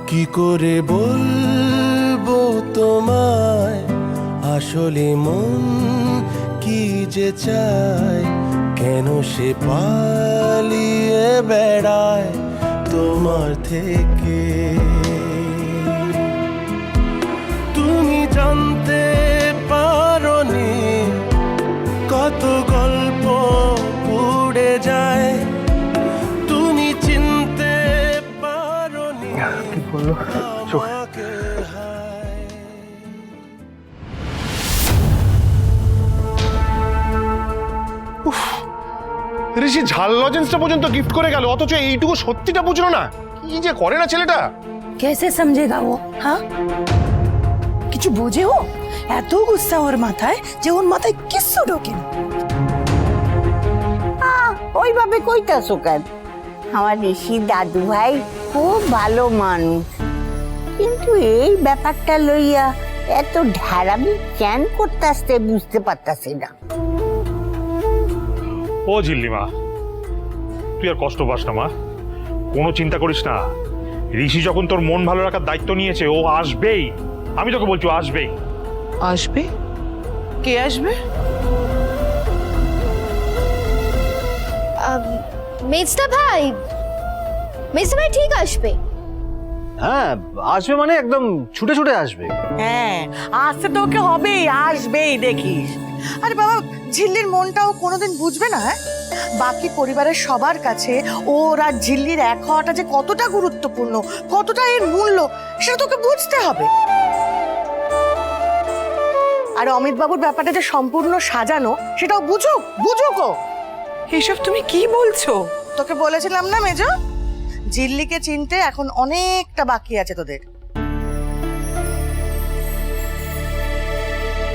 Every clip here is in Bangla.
কি করে বলবো তোমায় আসলে মন কি যে চায়, কেন সে পালিয়ে বেড়ায় তোমার থেকে। তুমি জানতে পারোনি কত গল্প উড়ে যায়, তুমি চিনতে পারোনি কি বললো চোখ আমাকে। ঋষি ঝাল লজেন্সটা পর্যন্ত গিফট করে গেল, অথচ এইটুকু সত্যিটা বুঝলো না। কি যে করে না ছেলেটা। कैसे समझेगा वो? हाँ কিছু বোঝে ও? এত গুস্সা ওর মাথায় যে ওর মাথায় কিচ্ছু ঢোকে না। ওইভাবে কইতাছো কেন? আমার ঋষি দাদু ভাই খুব ভালো মানুষ, কিন্তু এই ব্যাপারটা লইয়া এত ঢারামি কেন করতেছে বুঝতে পারতাছি না। ও ঝিল্লিমা, তুই আর কষ্ট পাস না মা, কোনো চিন্তা করিস না। ঋষি যখন তোর মন ভালো রাখার দায়িত্ব নিয়েছে, ও আসবেই। আমি তোকে বলছি, ও আসবেই। আসবে? কে আসবে? মেজদা ভাই, মেজদা ভাই ঠিক আসবে। হ্যাঁ আসবে, মানে একদম ছুটে ছুটে আসবে। হ্যাঁ আসতে তো ওকে হবেই, আসবেই দেখিস। আরে বাবা, ঝিল্লির মনটাও কোনোদিন বুঝবে না? হ্যাঁ, বাকি পরিবারের সবার কাছে ওর আর ঝিল্লির এক হওয়াটা যে কতটা গুরুত্বপূর্ণ, কতটা এর মূল্য, সেটা তোকে বুঝতে হবে। আর অমিত বাবুর ব্যাপারটা যে সম্পূর্ণ সাজানো, সেটাও বুঝুক, বুঝুক ও। এসব তুমি কি বলছো? তোকে বলেছিলাম না মেজো, ঝিল্লিকে চিনতে এখন অনেকটা বাকি আছে তোদের।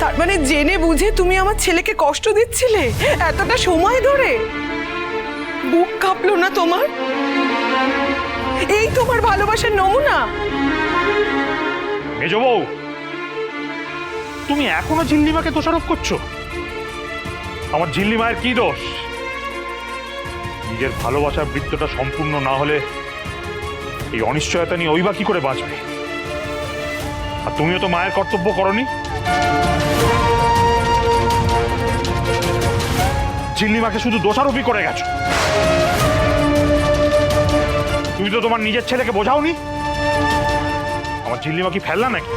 তার মানে জেনে বুঝে তুমি আমার ছেলেকে কষ্ট দিচ্ছিলে এতটা সময় ধরে? বুক কাঁপলো না তোমার? এই তোমার ভালোবাসার নমুনা? মেজ বউ, তুমি এখনো ঝিল্লিমাকে দোষারোপ করছো? আমার ঝিল্লিমায়ের কি দোষ? নিজের ভালোবাসার বৃত্তটা সম্পূর্ণ না হলে এই অনিশ্চয়তা নিয়ে ওই বা কি করে বাঁচবে? আর তুমিও তো মায়ের কর্তব্য করনি। ঝিল্লিমাকে শুধু দোষারোপই করে গেছো। তুমি তো তোমার নিজের ছেলেকে বোঝাওনি। আমার ঝিল্লিমা কি ফেললা নাকি?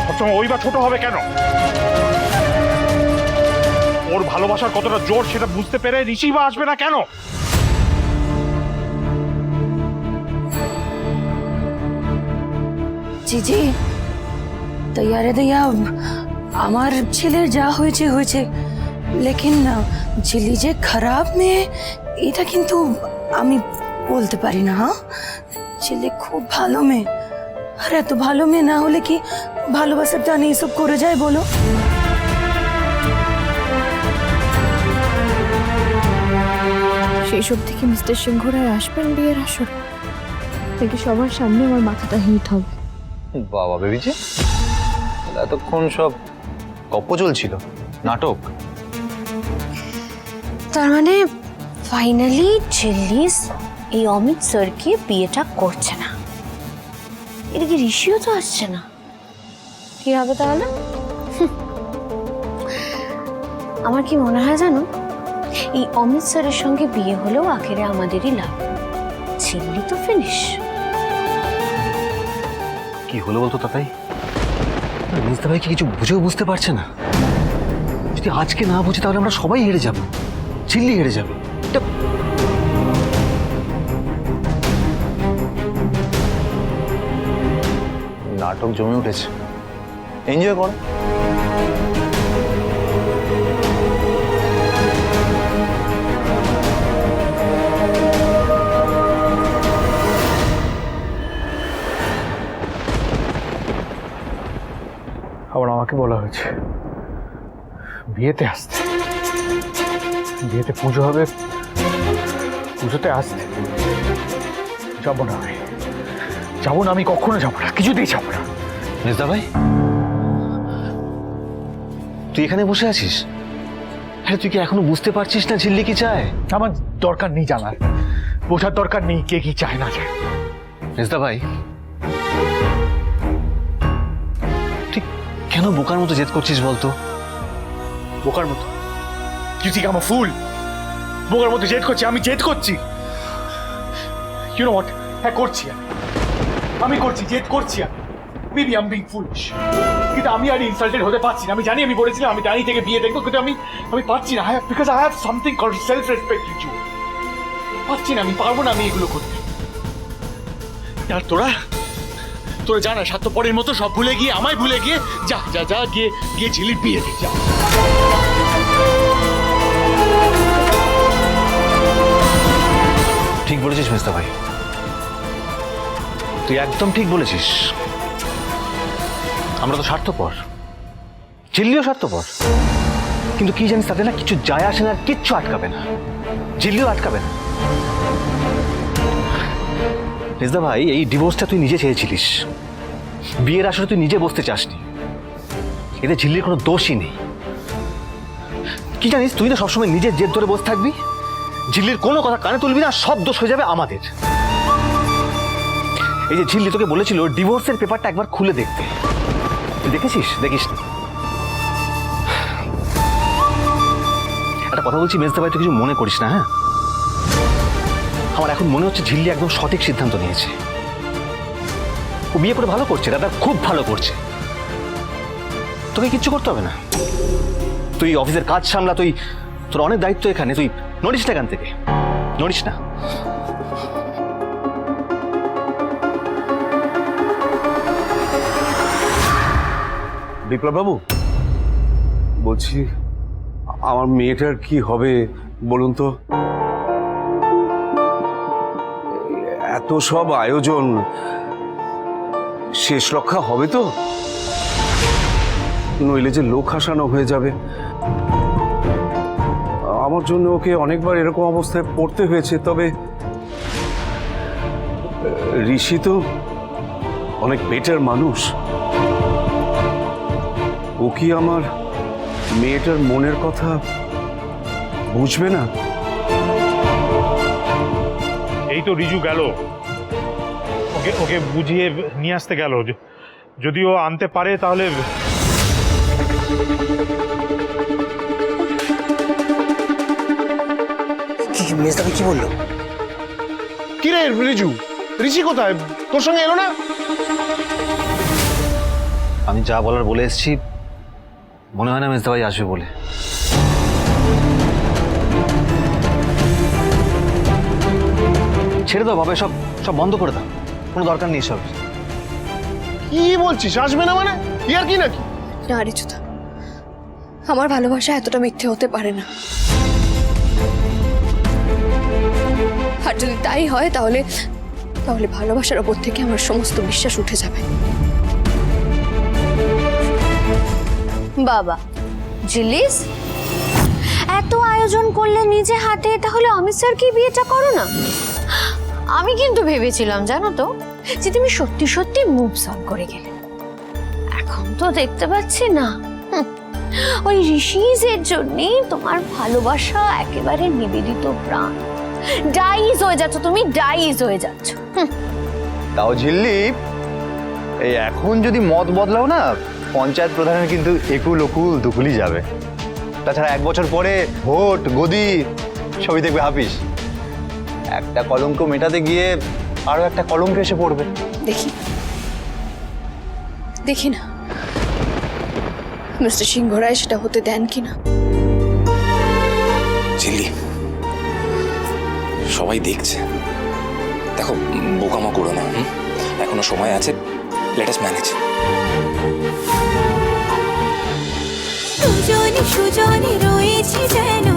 সবসময় ওই বা ছোট হবে কেন? ওর ভালোবাসার কতটা জোর সেটা বুঝতে পেরে ঋষি বা আসবে না কেন? জিজি, তৈয়ারে দইয়া আমার ছেলের যা হয়েছে হয়েছে, লেকিন ঝিল্লি যে খারাপ মেয়ে এটা কিন্তু আমি বলতে পারি না। হ্যাঁ, ছেলে খুব ভালো মেয়ে। আর এত ভালো মেয়ে না হলে কি ভালোবাসার টানে এসব করে যায় বলো? সেই সব থেকে মিস্টার সিংহ রায় আসবেন বিয়ের আসর, নাকি সবার সামনে আমার মাথাটা হিট হবে? বাবা বেবিজি, এতক্ষণ সব গপ্প চলছিল, নাটক। তার মানে ফাইনালি ঝিল্লিস এই অমিত স্যারকে বিয়েটা করছে না। এদিকে ঋষিও তো আসছে না, কি হবে তাহলে? আমার কি মনে হয় জানো, এই অমিত স্যারের সঙ্গে বিয়ে হলেও আখেরে আমাদেরই লাভ। ঝিল্লি তো ফিনিশ। কি হলো বলতো তাই? মিস্তা ভাই কি কিছু বুঝেও বুঝতে পারছে না? যদি আজকে না বুঝে তাহলে আমরা সবাই হেরে যাব, ঝিল্লি হেরে যাবে। নাটক জমে উঠেছে, এনজয় করো। আবার আমাকে বলা হয়েছে বিয়েতে আসতে, বিয়েতে পুজো হবে, পুজোতে আসতে। যাবো না আমি, যাবো না আমি, কখনো যাবো না, কিছুতেই যাবো না। মিস্তা ভাই, তুই এখানে বসে আছিস? আরে তুই কি এখনো বুঝতে পারছিস না ঝিল্লি কি চায়? আমার দরকার নেই জানার, বোঝার দরকার নেই কে কি চায় না চায়। মেজদা ভাই, তুই কেন বোকার মতো জেদ করছিস বলতো? বোকার মতো? You think I am a fool? বোকার মতো জেদ করছি? আমি জেদ করছি? ইউ নো হোয়াট, হ্যাঁ করছি আমি করছি, জেদ করছি আমি। Maybe I am being foolish, কিন্তু আমি আর ইনসাল্টেড হতে পারছি না। আমি জানি আমি বলেছিলাম আমি ডানি থেকে বিয়ে দেখবো, কিন্তু আমি পারছি না। Because I have something called self respect Riju. পারছি না, আমি পারবো না আমি এগুলো করতে। আর তোরা জানা স্বার্থপরের মতো সব ভুলে গিয়ে, আমায় ভুলে গিয়ে যা যা যা গিয়ে ঝিলির বিয়ে দেখ যা। ঠিক বলেছিস মেজদা ভাই, তুই একদম ঠিক বলেছিস। আমরা তো স্বার্থপর, ঝিল্লিও স্বার্থপর, কিন্তু কি জানিস তাতে না কিছু যায় আসে না, আর কিচ্ছু আটকাবে না, ঝিল্লিও আটকাবে না। মেজদা ভাই, এই ডিভোর্সটা তুই নিজে চেয়েছিলিস, বিয়ের আসলে তুই নিজে বসতে চাসনি, এতে ঝিল্লির কোনো দোষই নেই। কি জানিস, তুই না সবসময় নিজের জেদ ধরে বসে থাকবি, ঝিল্লির কোনো কথা কানে তুলবি না, সব দোষ হয়ে যাবে আমাদের। এই যে ঝিল্লি তোকে বলেছিল ডিভোর্সের পেপারটা একবার খুলে দেখতে, তুই দেখেছিস? দেখিস না। একটা কথা বলছি মেজদা ভাই, তুই কিছু মনে করিস না, হ্যাঁ? আমার এখন মনে হচ্ছে ঝিল্লি একদম সঠিক সিদ্ধান্ত নিয়েছে। ও বিয়ে করে ভালো করছে, দাদা খুব ভালো করছে। তোকে কিচ্ছু করতে হবে না, তুই অফিসের কাজ সামলা, তোর অনেক দায়িত্ব এখানে, তুই নড়িস না এখান থেকে, নড়িস না। বিপ্লব বাবু, বলছি আমার মেয়েটার কি হবে বলুন তো? এত সব আয়োজন, শেষ রক্ষা হবে তো? নইলে যে লোক হাসানো হয়ে যাবে। আমার জন্য ওকে অনেকবার এরকম অবস্থায় পড়তে হয়েছে, তবে ঋষি তো অনেক বেটার মানুষ। ও কি আমার মেয়েটার মনের কথা বুঝবে না? এই তো রিজু গেল, ওকে বুঝিয়ে নিয়ে আসতে গেল। যদি ও আনতে পারে তাহলে। কি মেজদা ভাই কি বললো? কি রে রিজু, ঋষি কোথায়? তোর সঙ্গে এলো না? আমি যা বলার বলে এসেছি, মনে হয় না মেজদা ভাই আসবে বলে। ছেড়ে দাও বাবা, সব বন্ধ করে দাও, কোনো দরকার নেই সব। কি বলছিস? আসবে না মানে? ইয়ার কি নাকি? না রিচুদা, আমার ভালোবাসা এতটা মিথ্যে হতে পারে না। আর যদি তাই হয় তাহলে ভালোবাসার ওপর থেকে আমার সমস্ত বিশ্বাস উঠে যাবে। বাবা জিলিস, এত আয়োজন করলে নিজে হাতে, তাহলে অমিত স্যারকে বিয়েটা করো না। আমি কিন্তু ভেবেছিলাম জানো তো, যে তুমি সত্যি সত্যি মুভস অন করে গেলে। এখন তো দেখতে পাচ্ছি না, ওই ঋষিজের জন্যই তোমার ভালোবাসা একেবারে নিবেদিত প্রাণ। ডাইজ হয়ে যাচ্ছ তুমি, ডাইজ হয়ে যাচ্ছ। তাও ঝিল্লি, এই এখন যদি মত বদলাও না, পঞ্চায়েত প্রধানের কিন্তু একুল ওকুল দুকুলই যাবে। তাছাড়া 1 বছর পরে ভোট গদি সবই দেখবে হাফিস। একটা কলঙ্ক মেটাতে গিয়ে আরো একটা কলঙ্ক এসে পড়বে। দেখি না মিস্টার সিংহ রায় সেটা হতে দেন কিনা। ঝিল্লি, সবাই দেখছে, দেখো বোকামো করো না, এখনো সময় আছে, লেট আস ম্যানেজ। দুজনে সুজনে রয়েছে যেন